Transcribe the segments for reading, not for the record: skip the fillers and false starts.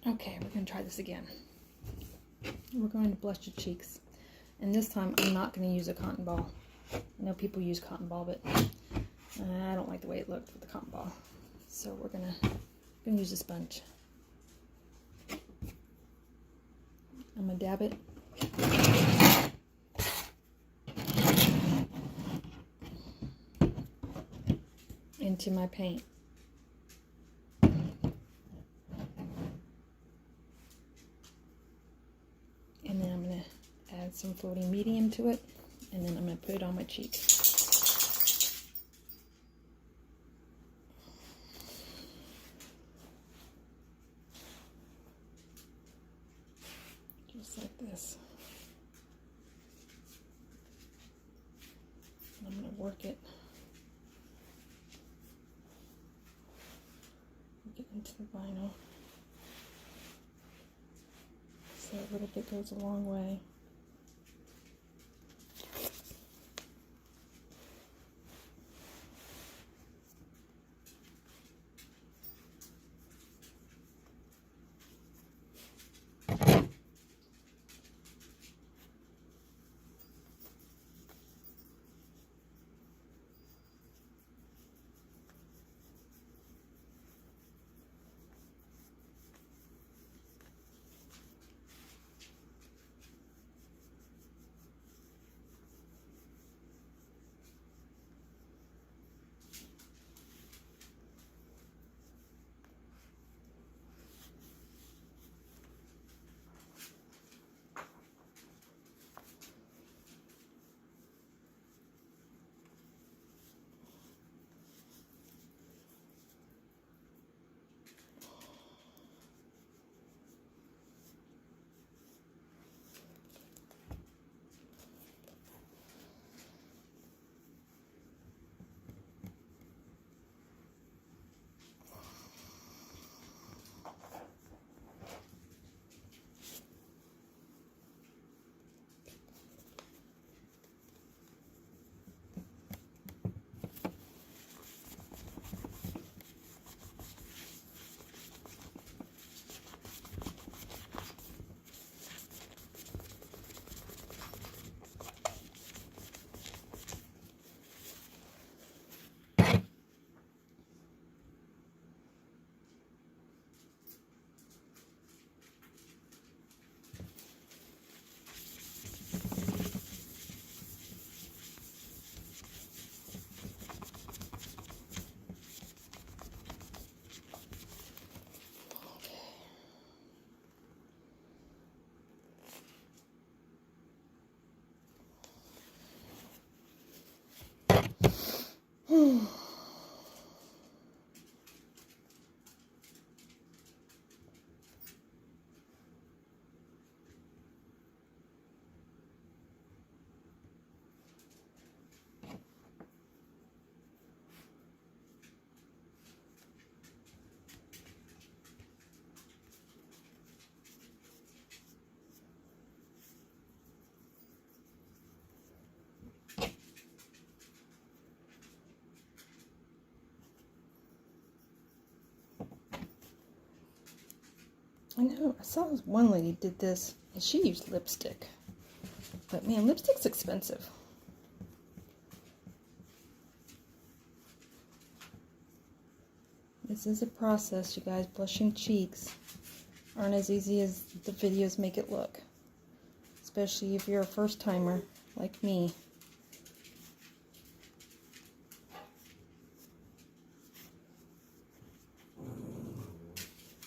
Okay, we're going to try this again. We're going to blush your cheeks. And this time I'm not going to use a cotton ball. I know people use cotton ball, but I don't like the way it looked with the cotton ball. So we're going to use a sponge. I'm going to dab it. Into my paint. And then I'm going to add some floating medium to it, and then I'm going to put it on my cheek. Just like this. And I'm going to work it. Get into the vinyl. So a little bit goes a long way. I know, I saw this one lady did this, and she used lipstick. But man, lipstick's expensive. This is a process, you guys. Blushing cheeks aren't as easy as the videos make it look. Especially if you're a first timer like me.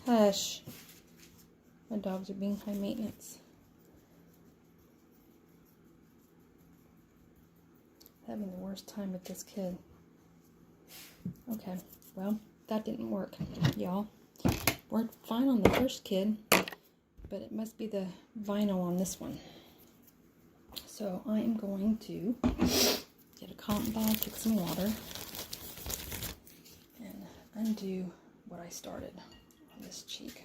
Hush. My dogs are being high maintenance. Having the worst time with this kid. Okay, well, that didn't work, y'all. Worked fine on the first kid, but it must be the vinyl on this one. So I am going to get a cotton ball, take some water, and undo what I started on this cheek.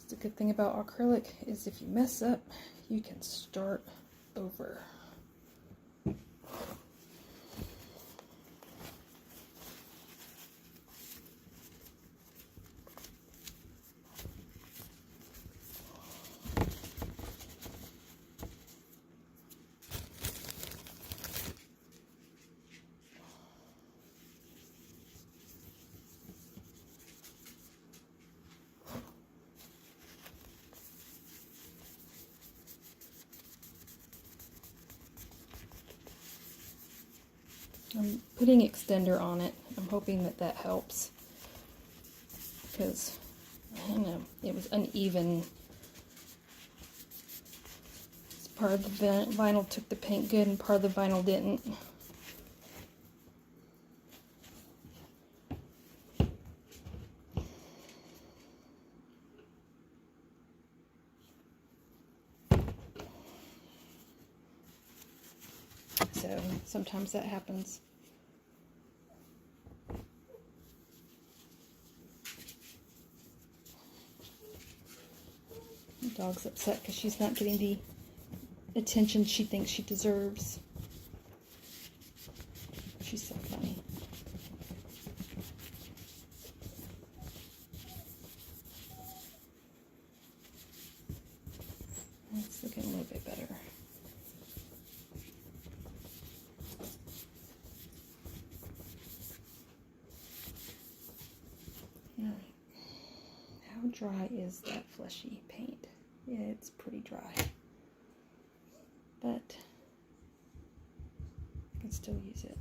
The good thing about acrylic is if you mess up, you can start over. I'm putting extender on it. I'm hoping that that helps, because I don't know, it was uneven. Part of the vinyl took the paint good and part of the vinyl didn't. So sometimes that happens. The dog's upset because she's not getting the attention she thinks she deserves. She's so funny. It's looking a little bit better. Alright. How dry is that fleshy paint? Yeah, it's pretty dry. But I can still use it.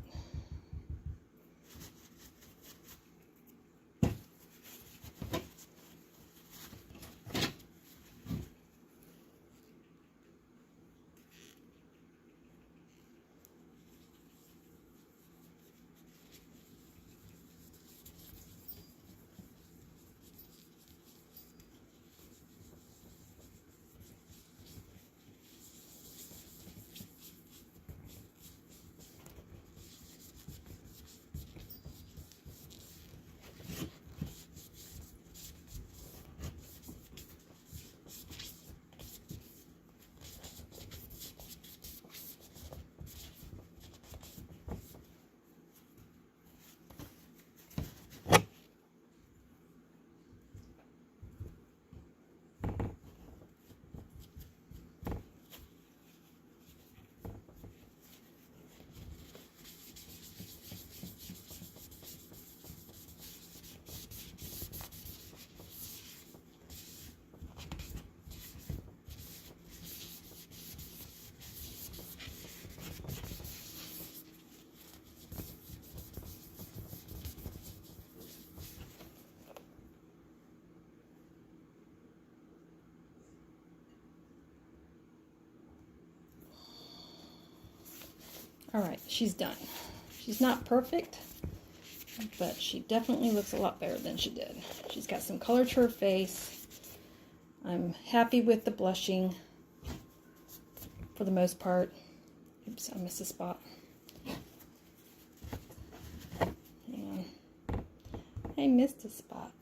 Alright, she's done. She's not perfect, but she definitely looks a lot better than she did. She's got some color to her face. I'm happy with the blushing for the most part. Oops, I missed a spot. Hang on. I missed a spot.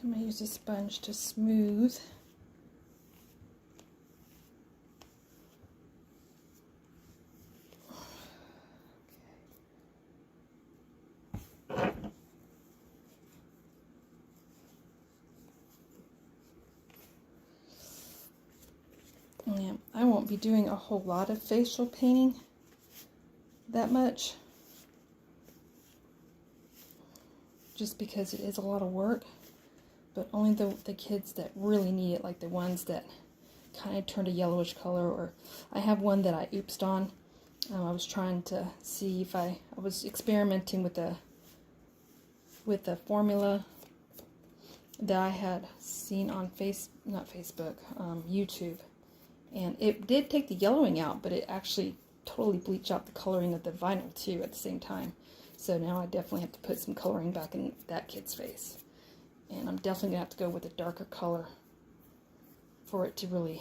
I'm going to use a sponge to smooth. Yeah, I won't be doing a whole lot of facial painting that much, just because it is a lot of work. But only the kids that really need it, like the ones that kind of turned a yellowish color, or I have one that I oopsed on. I was trying to see if I was experimenting with the formula that I had seen on YouTube, and it did take the yellowing out, but it actually totally bleached out the coloring of the vinyl too at the same time. So now I definitely have to put some coloring back in that kid's face. And I'm definitely going to have to go with a darker color for it to really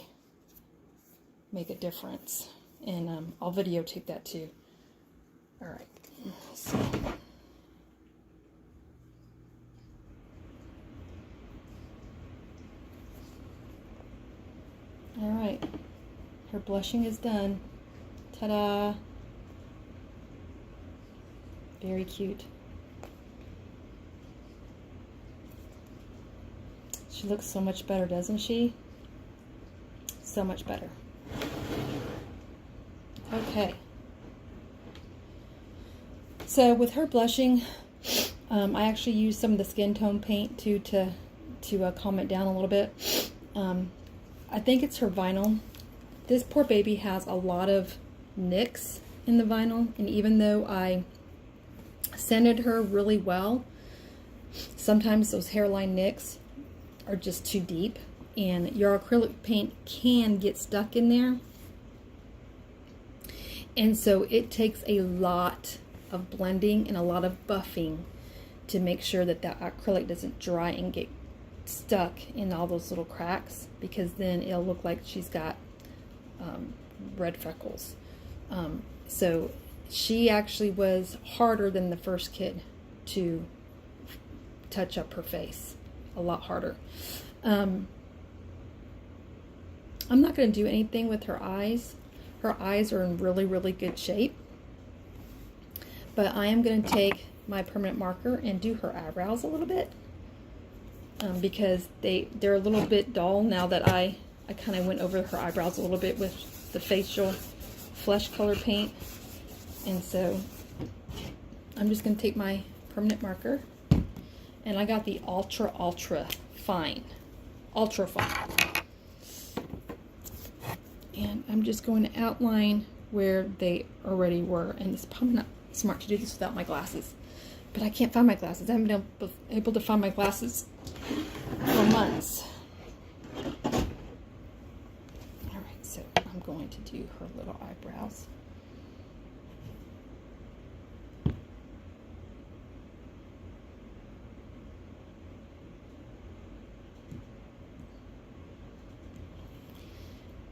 make a difference. And I'll videotape that too. Alright, so. Alright, her blushing is done. Ta-da! Very cute. She looks so much better, doesn't she? So much better. Okay. So with her blushing, I actually used some of the skin tone paint too to calm it down a little bit. I think it's her vinyl. This poor baby has a lot of nicks in the vinyl, and even though I sanded her really well, sometimes those hairline nicks are just too deep, and your acrylic paint can get stuck in there. And so it takes a lot of blending and a lot of buffing to make sure that that acrylic doesn't dry and get stuck in all those little cracks, because then it'll look like she's got red freckles. So she actually was harder than the first kid to touch up her face. A lot harder. I'm not going to do anything with her eyes. Her eyes are in really, really good shape. But I am going to take my permanent marker and do her eyebrows a little bit. Because they're a little bit dull now that I kind of went over her eyebrows a little bit with the facial flesh color paint. And so I'm just going to take my permanent marker, and I got the ultra fine. Ultra fine. And I'm just going to outline where they already were. And it's probably not smart to do this without my glasses. But I can't find my glasses. I haven't been able to find my glasses for months. Alright, so I'm going to do her little eyebrows.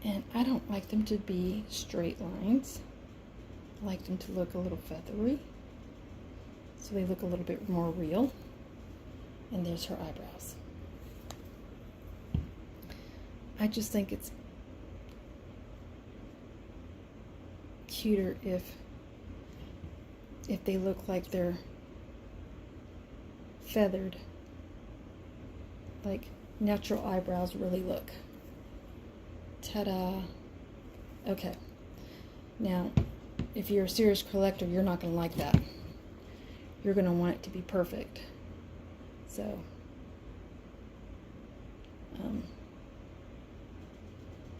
And I don't like them to be straight lines. I like them to look a little feathery, so they look a little bit more real. And there's her eyebrows. I just think it's cuter if they look like they're feathered, like natural eyebrows really look. Ta-da! Okay, now if you're a serious collector, you're not going to like that. You're going to want it to be perfect. So,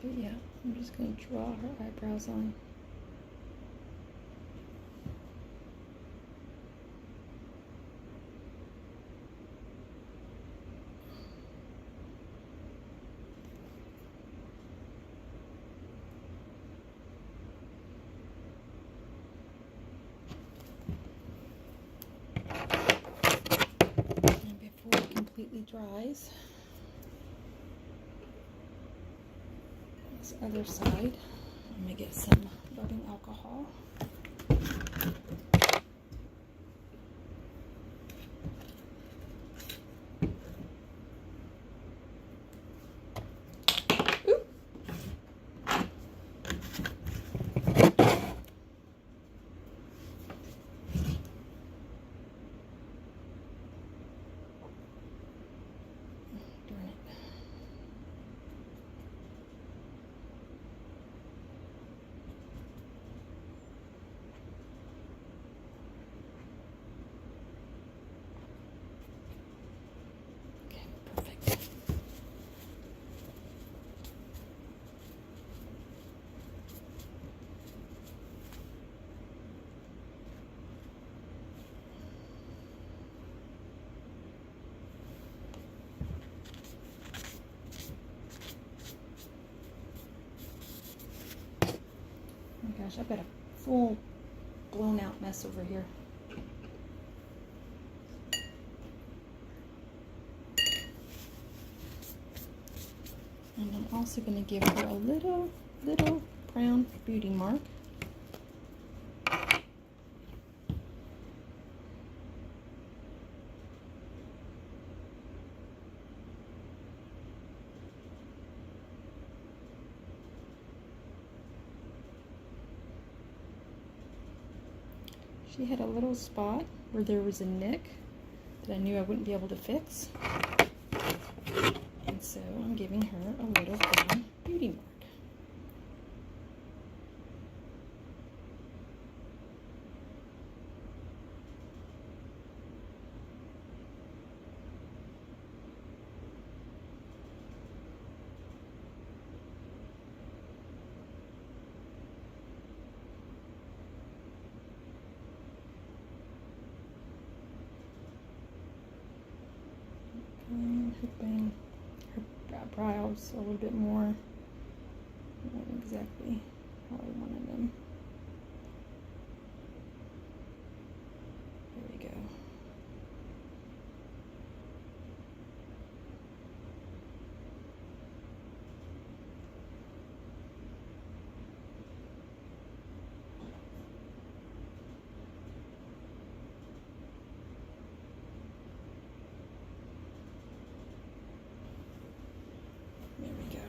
but yeah, I'm just going to draw her eyebrows on. Completely dries. This other side, let me get some rubbing alcohol. Gosh, I've got a full blown out mess over here. And I'm also going to give her a little brown beauty mark. She had a little spot where there was a nick that I knew I wouldn't be able to fix. And so I'm giving her a little brown beauty mark. And her brows a little bit more, not exactly how I wanted them. There we go. There we go.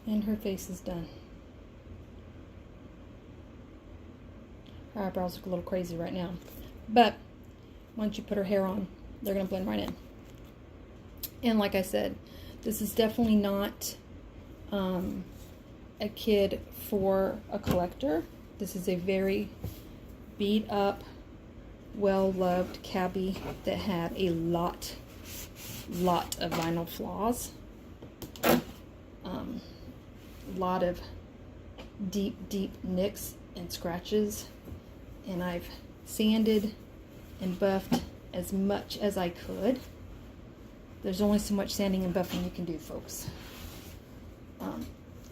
And her face is done. Her eyebrows look a little crazy right now, but once you put her hair on, they're going to blend right in. And like I said, this is definitely not a kid for a collector. This is a very beat up, well-loved cabbie that had a lot of vinyl flaws. A lot of deep nicks and scratches, and I've sanded and buffed as much as I could. There's only so much sanding and buffing you can do, folks.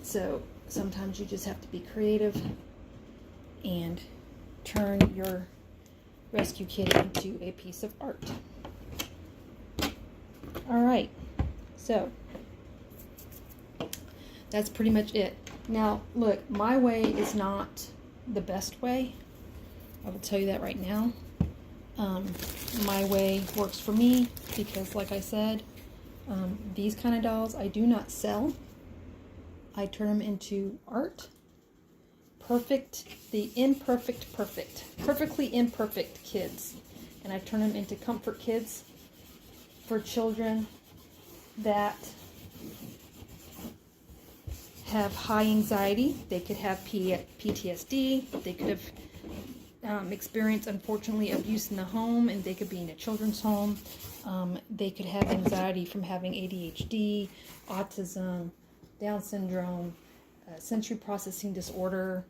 So sometimes you just have to be creative and turn your rescue kit into a piece of art. All right, so that's pretty much it. Now, look, my way is not the best way. I will tell you that right now. My way works for me because, like I said, these kind of dolls I do not sell. I turn them into art. Perfectly imperfect kids. And I turn them into comfort kids for children that have high anxiety. They could have PTSD. They could have experienced, unfortunately, abuse in the home, and they could be in a children's home. They could have anxiety from having ADHD, autism, Down syndrome, sensory processing disorder,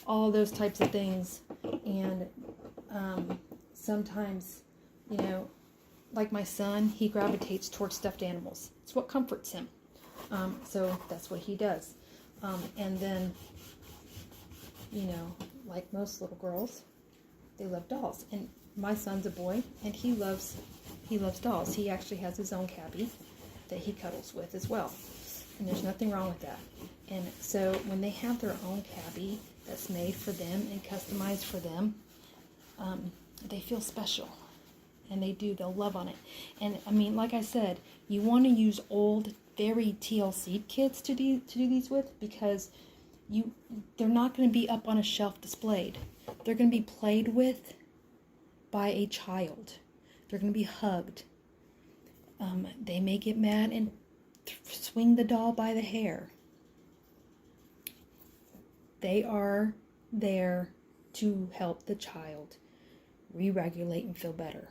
all of those types of things. And sometimes, you know, like my son, he gravitates towards stuffed animals. It's what comforts him. So that's what he does. And then, you know, like most little girls, they love dolls. And my son's a boy, and he loves dolls. He actually has his own cabbie that he cuddles with as well. And there's nothing wrong with that. And so when they have their own cabbie that's made for them and customized for them, they feel special. And they'll love on it. And I mean, like I said, you want to use old, very TLC kits to do these with, because they're not going to be up on a shelf displayed. They're going to be played with by a child. They're going to be hugged. They may get mad and swing the doll by the hair. They are there to help the child re-regulate and feel better.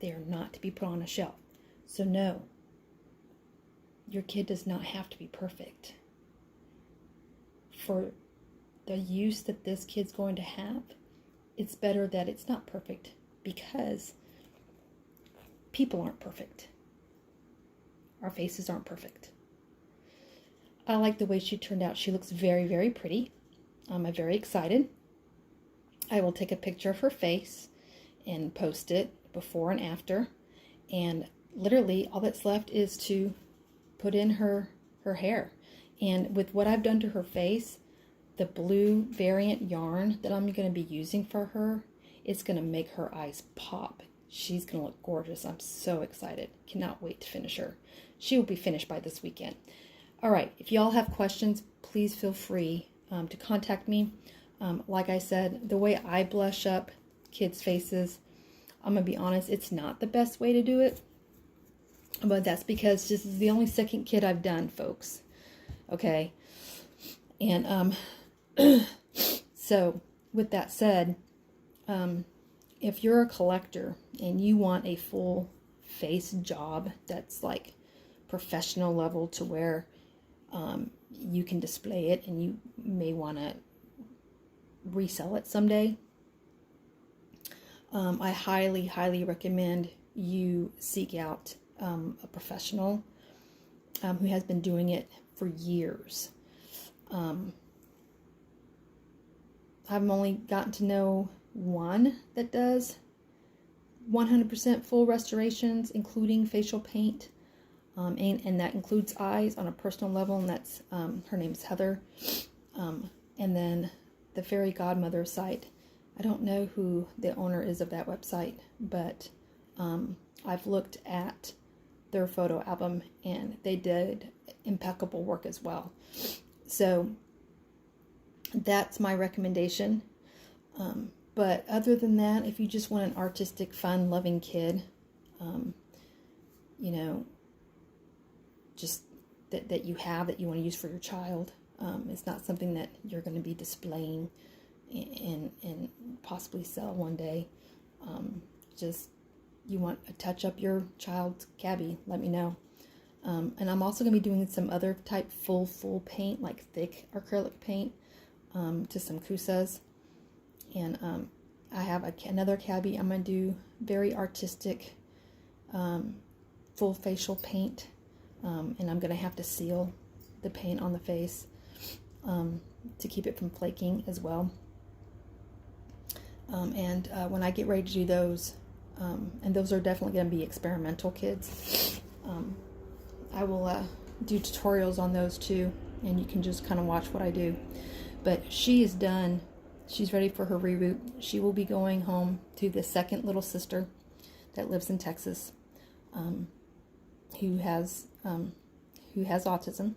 They are not to be put on a shelf. So no, your kid does not have to be perfect. For the use that this kid's going to have, it's better that it's not perfect, because people aren't perfect. Our faces aren't perfect. I like the way she turned out. She looks very pretty. I'm very excited. I will take a picture of her face and post it before and after. And literally all that's left is to put in her hair. And with what I've done to her face, the blue variant yarn that I'm going to be using for her, it's going to make her eyes pop. She's going to look gorgeous. I'm so excited. Cannot wait to finish her. She will be finished by this weekend. All right. If y'all have questions, please feel free to contact me. Like I said, the way I blush up kids' faces, I'm going to be honest, it's not the best way to do it. But that's because this is the only second kid I've done, folks. Okay. And so with that said, if you're a collector and you want a full face job that's like professional level to where you can display it and you may want to resell it someday, I highly, highly recommend you seek out a professional who has been doing it for years. I've only gotten to know one that does 100% full restorations, including facial paint, and that includes eyes on a personal level, and that's her name's Heather. And then the Fairy Godmother site, I don't know who the owner is of that website, but I've looked at their photo album and they did impeccable work as well. So that's my recommendation. But other than that, if you just want an artistic, fun, loving kid, you know, just that you have that you want to use for your child, it's not something that you're going to be displaying and possibly sell one day. Just you want to touch up your child's Cabby, let me know. And I'm also going to be doing some other type full paint, like thick acrylic paint, to some kusas. And I have another Cabby I'm going to do very artistic, full facial paint. And I'm going to have to seal the paint on the face to keep it from flaking as well. And when I get ready to do those, and those are definitely going to be experimental kids, I will do tutorials on those too, and you can just kind of watch what I do. But she is done. She's ready for her reroute. She will be going home to the second little sister that lives in Texas, who has autism,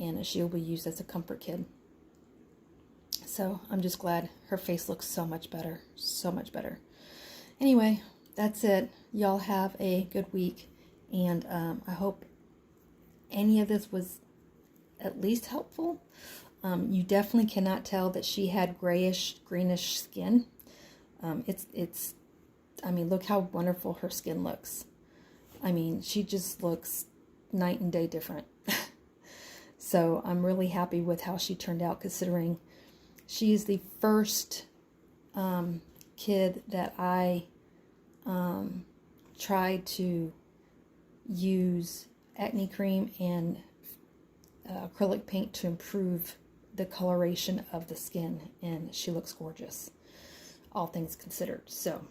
and she will be used as a comfort kid. So I'm just glad her face looks so much better, so much better. Anyway, that's it. Y'all have a good week, and I hope any of this was at least helpful. You definitely cannot tell that she had grayish, greenish skin. I mean, look how wonderful her skin looks. I mean, she just looks night and day different. So I'm really happy with how she turned out, considering she is the first kid that I tried to use acne cream and acrylic paint to improve the coloration of the skin, and she looks gorgeous, all things considered. So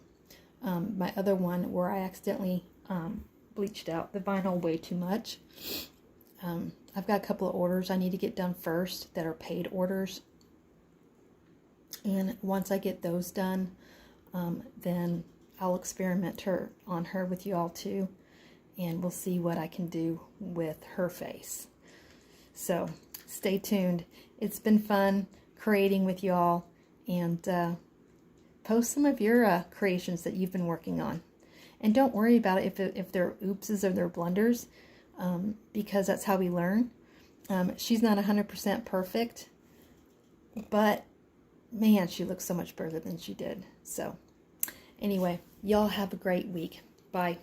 my other one where I accidentally bleached out the vinyl way too much, I've got a couple of orders I need to get done first that are paid orders, and once I get those done, then I'll experiment on her with you all too, and we'll see what I can do with her face. So stay tuned. It's been fun creating with y'all, and post some of your creations that you've been working on. And don't worry about it if they're oopses or they're blunders, because that's how we learn. She's not 100% perfect, but man, she looks so much better than she did. So anyway, y'all have a great week. Bye.